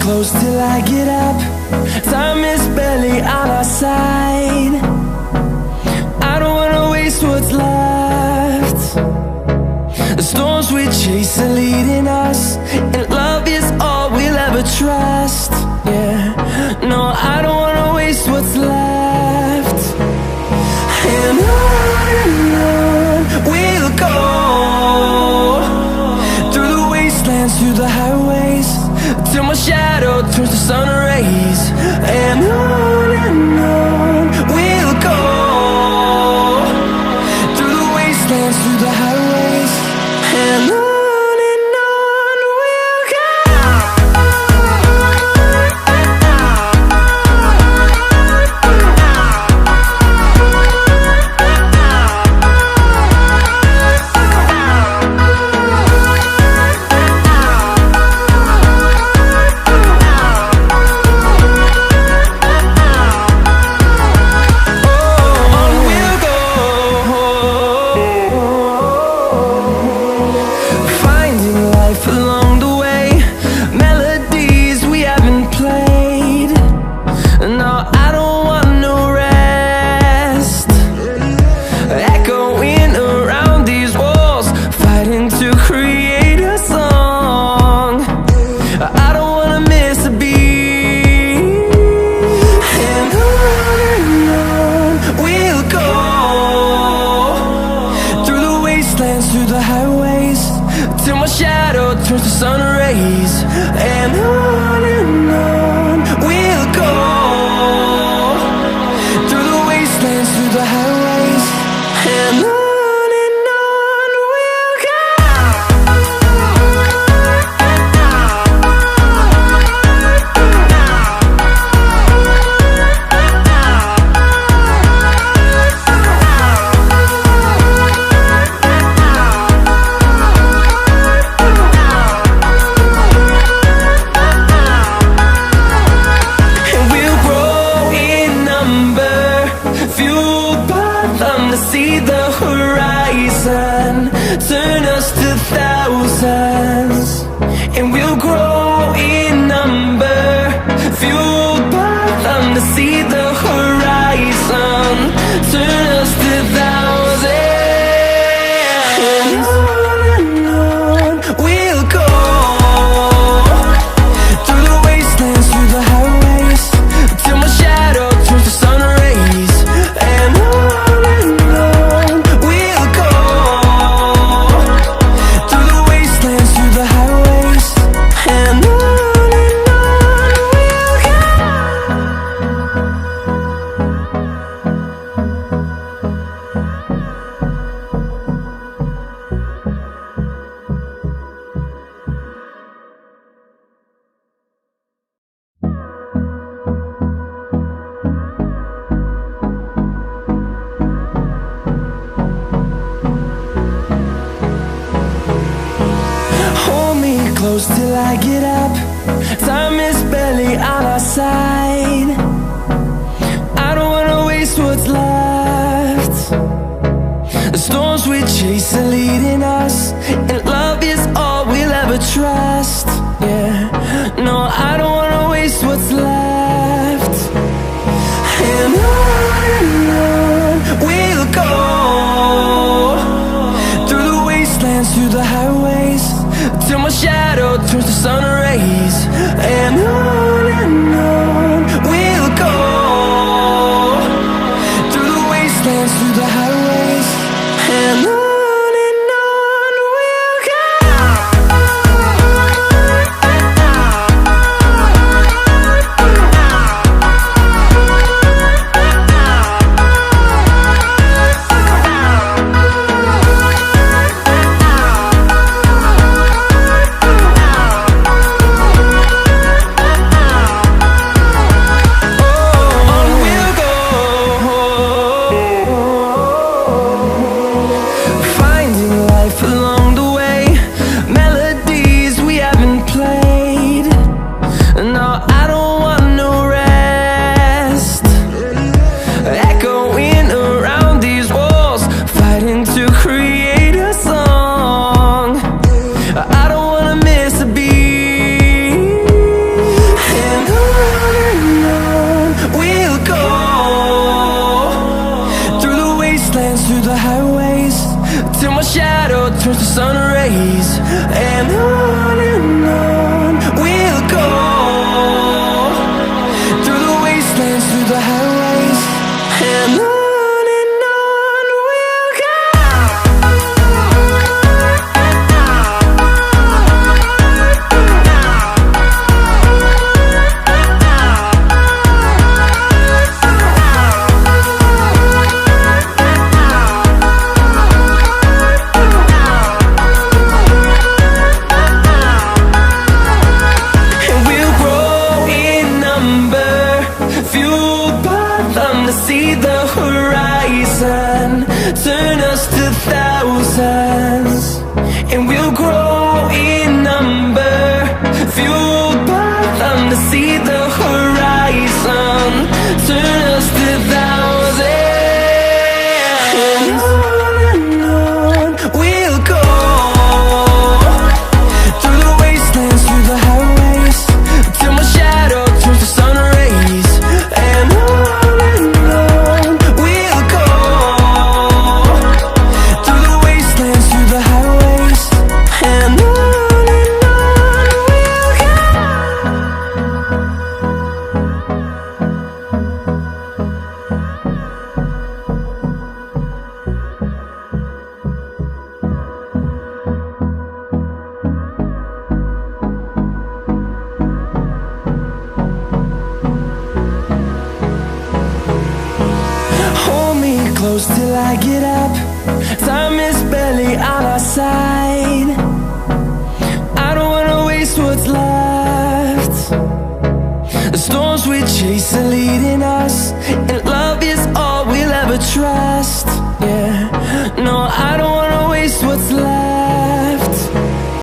close till I get up. Time is barely on our side. I don't wanna waste what's left. The storms we chase are leading us, and love is all we'll ever trust. Yeah, no, I don't wanna waste what's left. And on we'll go, through the wastelands, through the highways, till my shadow turns to sun rays. And on we'll go, through the wastelands, through the highways, and on we'll go. Through the highways, till my shadow turns to sun rays. And on we'll go, through the wastelands, through the highways, and on we'll go. See the horizon turn us to thousands, and we'll grow in number, fueled by them. To see the horizon turn us to thousands, and on we'll go, through the wastelands, through the highways, till my shadow turns to sun rays. And close till I get up. Time is barely on our side. I don't wanna waste what's left. The storms we chase are leading us, and love is all we'll ever trust. Yeah, no, I don't wanna waste what's left. And on we'll go, through the wastelands, through the highways, till my shadow turns to sun rays. And on we'll go, through the wastelands, through the highways, and on we'll go. see the horizon, turn us to thousands, and we'll grow in number, fueled by them to see the horizon, turn us to thousands. And on we'll go, through the wastelands, through the highways, till my shadow turns to sun rays. And on we'll go, through the wastelands, through the highways, and on we'll go. Hold me close till I get up. Time is barely on our side. I don't wanna waste what's left. The storms we chase are leading us